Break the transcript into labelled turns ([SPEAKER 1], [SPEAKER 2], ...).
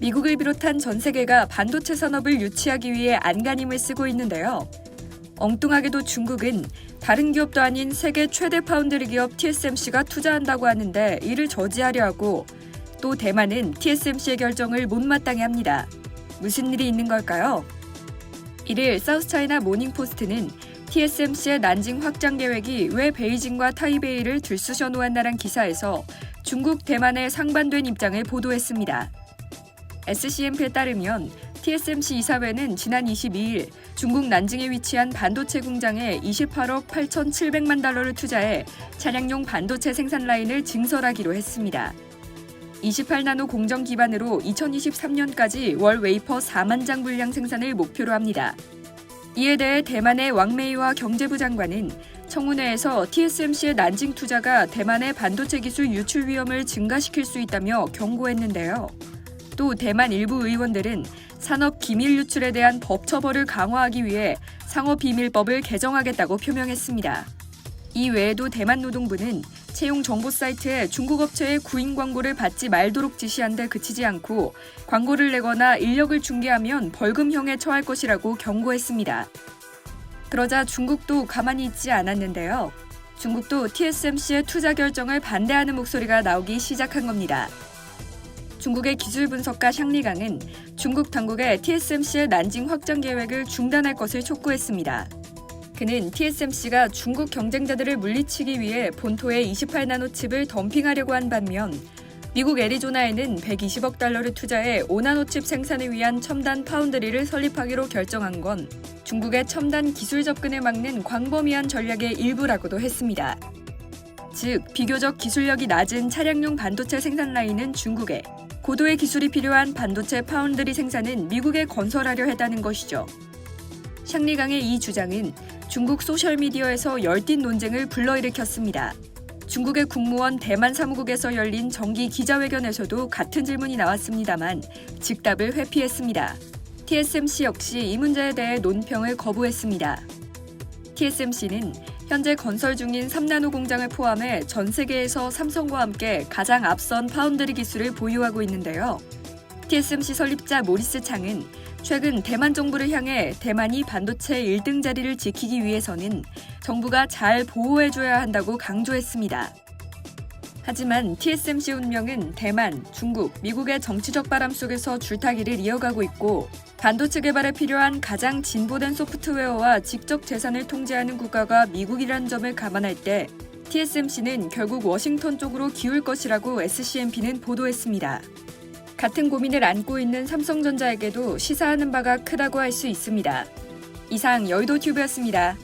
[SPEAKER 1] 미국을 비롯한 전 세계가 반도체 산업을 유치하기 위해 안간힘을 쓰고 있는데요. 엉뚱하게도 중국은 다른 기업도 아닌 세계 최대 파운드리 기업 TSMC가 투자한다고 하는데 이를 저지하려 하고, 또 대만은 TSMC의 결정을 못마땅해 합니다. 무슨 일이 있는 걸까요? 1일 사우스차이나 모닝포스트는 TSMC의 난징 확장 계획이 왜 베이징과 타이베이를 들쑤셔놓았나란 기사에서 중국, 대만의 상반된 입장을 보도했습니다. SCMP에 따르면 TSMC 이사회는 지난 22일 중국 난징에 위치한 반도체 공장에 28억 8,700만 달러를 투자해 차량용 반도체 생산 라인을 증설하기로 했습니다. 28나노 공정 기반으로 2023년까지 월 웨이퍼 4만 장 분량 생산을 목표로 합니다. 이에 대해 대만의 왕메이와 경제부 장관은 청문회에서 TSMC의 난징 투자가 대만의 반도체 기술 유출 위험을 증가시킬 수 있다며 경고했는데요. 또 대만 일부 의원들은 산업 기밀 유출에 대한 법 처벌을 강화하기 위해 상업비밀법을 개정하겠다고 표명했습니다. 이 외에도 대만 노동부는 채용 정보 사이트에 중국 업체의 구인 광고를 받지 말도록 지시한 데 그치지 않고 광고를 내거나 인력을 중개하면 벌금형에 처할 것이라고 경고했습니다. 그러자 중국도 가만히 있지 않았는데요. 중국도 TSMC의 투자 결정을 반대하는 목소리가 나오기 시작한 겁니다. 중국의 기술 분석가 샹리강은 중국 당국에 TSMC의 난징 확장 계획을 중단할 것을 촉구했습니다. 그는 TSMC가 중국 경쟁자들을 물리치기 위해 본토에 28나노 칩을 덤핑하려고 한 반면 미국 애리조나에는 120억 달러를 투자해 5나노 칩 생산을 위한 첨단 파운드리를 설립하기로 결정한 건 중국의 첨단 기술 접근을 막는 광범위한 전략의 일부라고도 했습니다. 즉, 비교적 기술력이 낮은 차량용 반도체 생산 라인은 중국에, 고도의 기술이 필요한 반도체 파운드리 생산은 미국에 건설하려 했다는 것이죠. 샹리강의 이 주장은 중국 소셜미디어에서 열띤 논쟁을 불러일으켰습니다. 중국의 국무원 대만 사무국에서 열린 정기 기자회견에서도 같은 질문이 나왔습니다만 즉답을 회피했습니다. TSMC 역시 이 문제에 대해 논평을 거부했습니다. TSMC는 현재 건설 중인 3나노 공장을 포함해 전 세계에서 삼성과 함께 가장 앞선 파운드리 기술을 보유하고 있는데요. TSMC 설립자 모리스 창은 최근 대만 정부를 향해 대만이 반도체 1등 자리를 지키기 위해서는 정부가 잘 보호해줘야 한다고 강조했습니다. 하지만 TSMC 운명은 대만, 중국, 미국의 정치적 바람 속에서 줄타기를 이어가고 있고, 반도체 개발에 필요한 가장 진보된 소프트웨어와 지적 재산을 통제하는 국가가 미국이라는 점을 감안할 때 TSMC는 결국 워싱턴 쪽으로 기울 것이라고 SCMP는 보도했습니다. 같은 고민을 안고 있는 삼성전자에게도 시사하는 바가 크다고 할 수 있습니다. 이상 여의도 튜브였습니다.